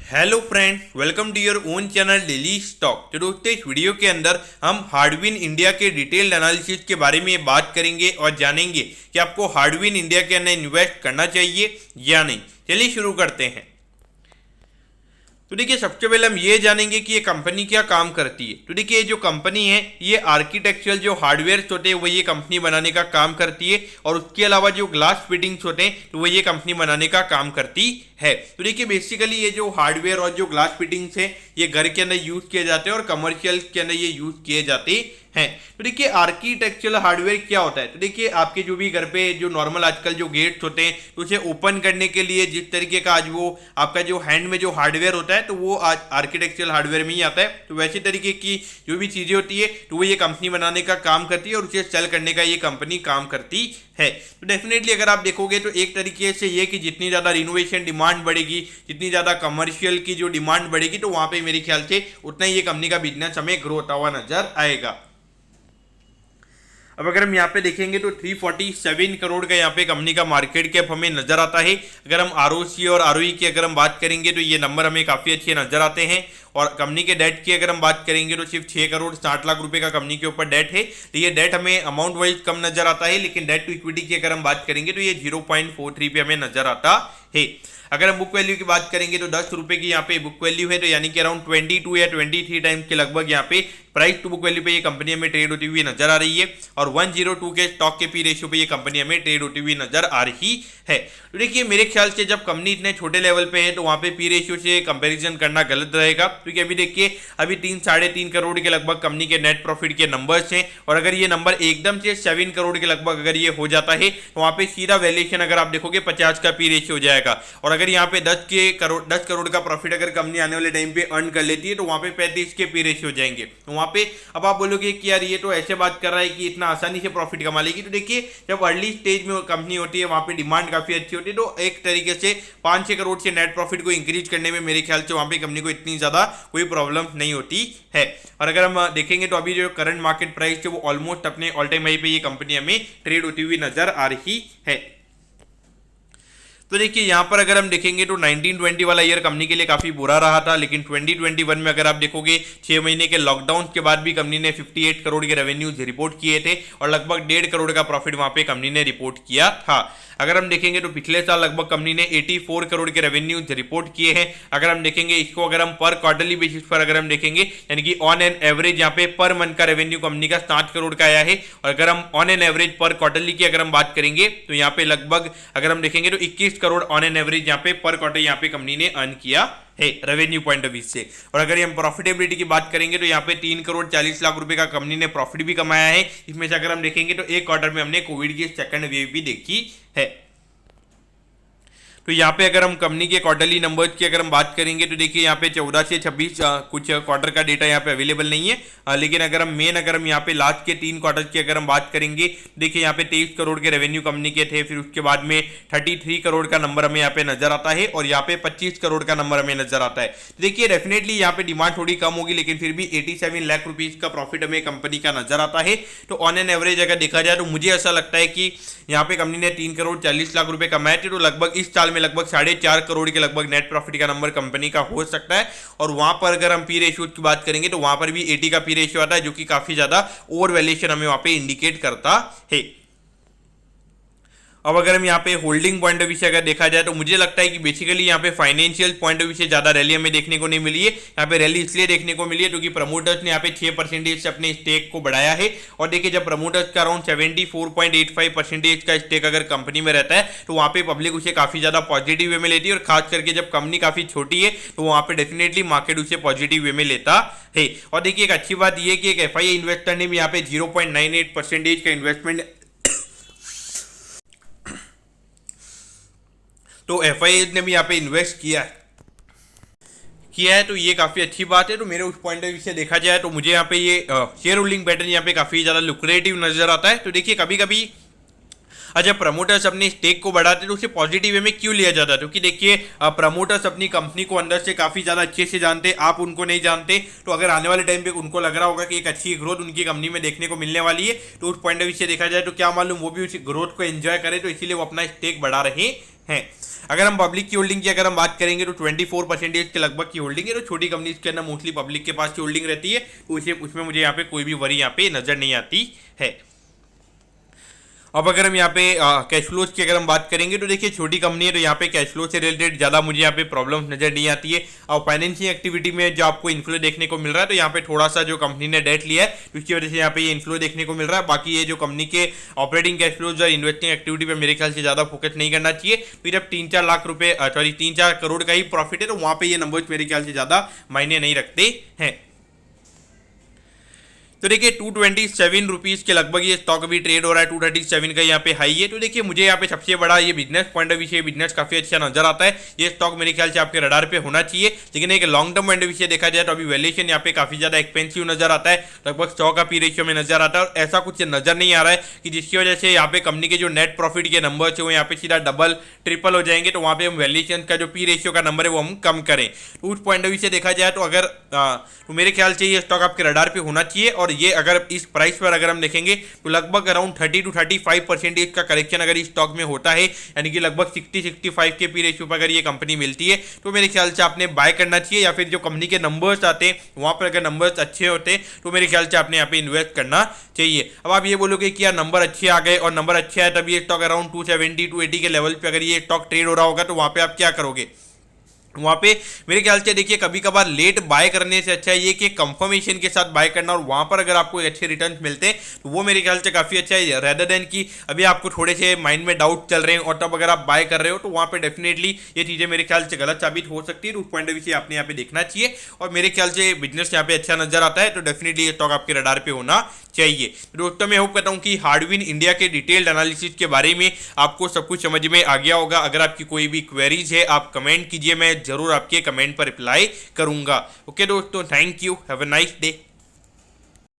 Hello friends, welcome to your own channel daily stock. तो दोस्तों, इस वीडियो के अंदर हम हार्डविन इंडिया के डिटेल्ड एनालिसिस के बारे में बात करेंगे और जानेंगे कि आपको हार्डविन इंडिया के अंदर इन्वेस्ट करना चाहिए या नहीं। चलिए शुरू करते हैं। तो देखिए, सबसे पहले हम ये जानेंगे कि ये कंपनी क्या काम करती है। तो देखिए, ये जो कंपनी है ये आर्किटेक्चरल जो हार्डवेयर होते हैं वो ये कंपनी बनाने का काम करती है, और उसके अलावा जो ग्लास फिटिंग्स होते हैं तो वो ये कंपनी बनाने का काम करती है। तो देखिए, बेसिकली ये जो हार्डवेयर और जो ग्लास फिटिंग्स है ये घर के अंदर यूज किए जाते हैं और कमर्शियल के अंदर ये यूज किए जाते हैं। तो देखिए, आर्किटेक्चरल हार्डवेयर क्या होता है। तो देखिए, आपके जो भी घर पे जो नॉर्मल आजकल जो गेट्स होते हैं तो उसे ओपन करने के लिए जिस तरीके का आज वो आपका जो हैंड में जो हार्डवेयर होता है तो वो आज आर्किटेक्चरल हार्डवेयर में ही आता है। तो वैसे तरीके की जो भी चीज़ें होती है तो वो ये कंपनी बनाने का काम करती है और उसे सेल करने का ये कंपनी काम करती है। तो डेफिनेटली अगर आप देखोगे तो एक तरीके से ये कि जितनी ज़्यादा रिनोवेशन डिमांड बढ़ेगी, जितनी ज़्यादा कमर्शियल की जो डिमांड बढ़ेगी, तो वहाँ पे मेरे ख्याल से उतना ही ये कंपनी का बिजनेस हमें ग्रो होता हुआ नजर आएगा। अब अगर हम यहाँ पे देखेंगे तो 347 करोड़ का यहाँ पे कंपनी का मार्केट कैप हमें नजर आता है। अगर हम आरओसी और आरओई की अगर हम बात करेंगे तो ये नंबर हमें काफ़ी अच्छे नजर आते हैं। और कंपनी के डेट की अगर हम बात करेंगे तो सिर्फ 6 करोड़ 60 लाख रुपए का कंपनी के ऊपर डेट है। तो ये डेट हमें अमाउंट वाइज कम नजर आता है, लेकिन डेट टू इक्विटी की अगर हम बात करेंगे तो ये 0.43 पे हमें नजर आता है। अगर हम बुक वैल्यू की बात करेंगे तो 10 रुपए की यहाँ पे बुक वैल्यू है, तो यानी कि अराउंड 22 या 23 टाइम्स के लगभग यहाँ पे प्राइस टू बुक वैल्यू पे ये कंपनी हमें ट्रेड होती हुई नजर आ रही है। और 102 के स्टॉक के पी रेशियो पे ये कंपनी हमें ट्रेड होती हुई नजर आ रही है। तो देखिए, मेरे ख्याल से जब कंपनी इतने छोटे लेवल पे है तो वहाँ पे पी रेशियो से कंपेरिजन करना गलत रहेगा, क्योंकि अभी देखिए अभी 3-3.5 करोड़ के लगभग कंपनी के नेट प्रॉफिट के नंबर्स हैं। और अगर ये नंबर एकदम से 7 करोड़ के लगभग अगर ये हो जाता है तो वहाँ पे सीधा वैल्यूएशन अगर आप देखोगे 50 का पी रेशियो हो जाएगा। और अगर यहाँ पे 10 करोड़ का प्रॉफिट अगर कंपनी आने वाले टाइम पे अर्न कर लेती है तो वहाँ पे 35 के पी रेशियो हो जाएंगे। तो वहाँ पे अब आप बोलोगे कि यार ये तो ऐसे बात कर रहा है कि इतना आसानी से प्रॉफिट कमा लेगी। तो देखिए, जब अर्ली स्टेज में कंपनी होती है वहाँ पे डिमांड काफी अच्छी होती है, तो एक तरीके से 5-6 करोड़ से नेट प्रॉफिट को इंक्रीज करने में मेरे ख्याल से वहाँ पे कंपनी को इतनी ज्यादा कोई प्रॉब्लम नहीं होती है। और अगर हम देखेंगे तो अभी जो करंट मार्केट प्राइस है वो ऑलमोस्ट अपने ऑल टाइम हाई पे ये कंपनी हमें ट्रेड होती हुई नजर आ रही है। तो देखिए, यहाँ पर अगर हम देखेंगे तो 1920 वाला ईयर कंपनी के लिए काफ़ी बुरा रहा था, लेकिन 2021 में अगर आप देखोगे 6 महीने के लॉकडाउन के बाद भी कंपनी ने 58 करोड़ के रेवेन्यूज रिपोर्ट किए थे और लगभग 1.5 करोड़ का प्रॉफिट वहाँ पे कंपनी ने रिपोर्ट किया था। अगर हम देखेंगे तो पिछले साल लगभग कंपनी ने 84 करोड़ के रेवेन्यूज रिपोर्ट किए हैं। अगर हम देखेंगे इसको अगर हम पर क्वार्टरली बेसिस पर अगर हम देखेंगे, यानी कि ऑन एन एवरेज यहाँ पे पर मंथ का रेवेन्यू कंपनी का 60 करोड़ का आया है। और अगर हम ऑन एन एवरेज पर क्वार्टरली की अगर हम बात करेंगे तो यहाँ पे लगभग अगर हम देखेंगे तो 21 करोड़ ऑन एन एवरेज यहाँ पे पर क्वार्टर यहाँ पे कंपनी ने अर्न किया है रेवेन्यू पॉइंट ऑफ व्यू से। और अगर हम प्रॉफिटेबिलिटी की बात करेंगे तो यहाँ पे 3 करोड़ 40 लाख रुपए का कंपनी ने प्रॉफिट भी कमाया है। इसमें से अगर हम देखेंगे तो एक क्वार्टर में हमने कोविड की सेकंड वेव भी देखी है। तो यहाँ पे अगर हम कंपनी के क्वार्टरली नंबर्स की अगर हम बात करेंगे तो देखिए यहाँ पे 14 से 26 कुछ क्वार्टर का डेटा यहाँ पे अवेलेबल नहीं है, लेकिन अगर हम यहाँ पे लास्ट के 3 क्वार्टर की अगर हम बात करेंगे, देखिए यहाँ पे 23 करोड़ के रेवेन्यू कंपनी के थे, फिर उसके बाद में 33 करोड़ का नंबर हमें यहाँ पे नजर आता है और यहाँ पे 25 करोड़ का नंबर हमें नजर आता है। देखिए, डेफिनेटली यहाँ पे डिमांड थोड़ी कम होगी, लेकिन फिर भी 87 लाख रुपीज का प्रॉफिट हमें कंपनी का नजर आता है। तो ऑन एन एवरेज अगर देखा जाए तो मुझे ऐसा लगता है कि यहाँ पे कंपनी ने 3 करोड़ 40 लाख रुपए कमाए थे, तो लगभग इस साल में लगभग 4.5 करोड़ के लगभग नेट प्रॉफिट का नंबर कंपनी का हो सकता है। और वहां पर अगर हम पी रेशियो की बात करेंगे तो वहां पर भी 80 का पी रेशियो आता है, जो कि काफी ज्यादा ओवर वैल्यूएशन हमें वहां पे इंडिकेट करता है। अब अगर हम यहाँ पे होल्डिंग पॉइंट ऑफ व्यू से अगर देखा जाए तो मुझे लगता है कि बेसिकली यहाँ पे फाइनेंशियल पॉइंट ऑफ व्यू से ज्यादा रैली हमें देखने को नहीं मिली है। यहाँ पे रैली इसलिए देखने को मिली है क्योंकि प्रमोटर्स ने यहाँ पे 6% से अपने स्टेक को बढ़ाया है। और देखिए, जब प्रमोटर्स का अराउंड 74.85% का स्टेक अगर कंपनी में रहता है तो वहाँ पे पब्लिक उसे काफी ज्यादा पॉजिटिव वे में लेती है, और खास करके जब कंपनी काफी छोटी है तो वहाँ पे डेफिनेटली मार्केट उसे पॉजिटिव वे में लेता है। और देखिए, एक अच्छी बात यह कि एक एफआईआई इन्वेस्टर ने भी यहाँ पे 0.98% का इन्वेस्टमेंट तो एफआईआई ने भी यहाँ पे इन्वेस्ट किया है, तो ये काफ़ी अच्छी बात है। तो मेरे उस पॉइंट ऑफ व्यू से देखा जाए तो मुझे यहाँ पे ये शेयर होल्डिंग पैटर्न यहाँ पे काफ़ी ज़्यादा लुक्रेटिव नजर आता है। तो देखिए, कभी कभी जब प्रमोटर्स अपने स्टेक को बढ़ाते हैं तो उसे पॉजिटिव वे में क्यों लिया जाता है? क्योंकि देखिए प्रमोटर्स अपनी कंपनी को अंदर से काफी ज्यादा अच्छे से जानते हैं, आप उनको नहीं जानते। तो अगर आने वाले टाइम पे उनको लग रहा होगा कि एक अच्छी ग्रोथ उनकी कंपनी में देखने को मिलने वाली है, तो उस पॉइंट ऑफ व्यू से देखा जाए तो क्या मालूम वो भी उस ग्रोथ को एंजॉय करे, तो इसीलिए वो अपना स्टेक बढ़ा रहे हैं। अगर हम पब्लिक की होल्डिंग की अगर हम बात करेंगे तो 24% के लगभग की होल्डिंग है। तो छोटी कंपनीज के अंदर मोस्टली पब्लिक के पास की होल्डिंग रहती है, तो उसमें मुझे यहाँ पे कोई भी वरी यहाँ पे नजर नहीं आती है। अब अगर हम यहाँ पे कैश फ्लोज की अगर हम बात करेंगे तो देखिए छोटी कंपनी है, तो यहाँ पे कैश फ्लो से रिलेटेड ज़्यादा मुझे यहाँ पे प्रॉब्लम नजर नहीं आती है। और फाइनेंसिंग एक्टिविटी में जो आपको इन्फ्लो देखने को मिल रहा है, तो यहाँ पे थोड़ा सा जो कंपनी ने डेट लिया है तो उसकी वजह से यहाँ पे ये इन्फ्लो देखने को मिल रहा है। बाकी ये जो कंपनी के ऑपरेटिंग कैश फ्लोज और इन्वेस्टिंग एक्टिविटी पर मेरे ख्याल से ज़्यादा फोकस नहीं करना चाहिए। तो जब 3-4 लाख रुपये 3-4 करोड़ का ही प्रॉफिट है, तो वहाँ पे ये नंबर्स मेरे ख्याल से ज़्यादा मायने नहीं रखते हैं। तो देखिए 227 रुपीज़ के लगभग ये स्टॉक अभी ट्रेड हो रहा है, 237 का यहाँ पे हाई है। तो देखिए मुझे यहाँ पे सबसे बड़ा ये बिजनेस पॉइंट ऑफ व्यू से बिजनेस काफी अच्छा नजर आता है। ये स्टॉक मेरे ख्याल से आपके रडार पे होना चाहिए, लेकिन एक long term point of view से देखा जाए तो अभी वैल्यूएशन यहाँ पे काफी ज्यादा एक्सपेंसिव नजर आता है, लगभग 100 का पी रेशियो में नजर आता है। और ऐसा कुछ नजर नहीं आ रहा है कि जिसकी वजह से यहाँ पे कंपनी के जो नेट प्रॉफिट के नंबर है वो यहाँ पे सीधा डबल ट्रिपल हो जाएंगे, तो वहाँ पे हम वैल्यूएशन का जो पी रेशियो का नंबर है वो हम कम करें। तो उस पॉइंट ऑफ व्यू से देखा जाए तो अगर तो मेरे ख्याल से ये स्टॉक आपके रडार पे होना चाहिए। और ये अगर इस प्राइस पर अगर हम देखेंगे तो लगभग अराउंड 30 to 35% का करेक्शन अगर इस स्टॉक में होता है, यानी कि लगभग 60-65 के पी रेशियो पर अगर ये कंपनी मिलती है, तो मेरे ख्याल से आपने बाय करना चाहिए। या फिर जो कंपनी के नंबर्स आते हैं वहां पर अगर नंबर्स अच्छे होते हैं तो मेरे ख्याल से आपने यहाँ पे इन्वेस्ट करना चाहिए। अब आप ये बोलोगे कि यार नंबर अच्छे आ गए और नंबर अच्छे आए तब ये स्टॉक अराउंड 270-280 के लेवल पे अगर ये स्टॉक ट्रेड हो रहा होगा तो वहां पे आप क्या करोगे? वहाँ पे मेरे ख्याल से देखिए कभी कभार लेट बाय करने से अच्छा है ये कि कंफर्मेशन के साथ बाय करना, और वहाँ पर अगर आपको अच्छे रिटर्न मिलते हैं तो वो मेरे ख्याल से काफ़ी अच्छा है, रेदर देन कि अभी आपको थोड़े से माइंड में डाउट चल रहे हैं और तब अगर आप बाय कर रहे हो तो वहाँ पे डेफिनेटली ये चीज़ें मेरे ख्याल से गलत साबित हो सकती है। उस पॉइंट ऑफ व्यू से आपने यहाँ पे देखना चाहिए, और मेरे ख्याल से बिजनेस यहाँ पे अच्छा नजर आता है, तो डेफिनेटली ये स्टॉक आपके रडार पे होना चाहिए। दोस्तों मैं होप करता हूँ कि हार्डविन इंडिया के डिटेल्ड एनालिसिस के बारे में आपको सब कुछ समझ में आ गया होगा। अगर आपकी कोई भी क्वेरीज है आप कमेंट कीजिए, मैं जरूर आपके कमेंट पर रिप्लाई करूंगा। ओके दोस्तों, thank you, have a nice day.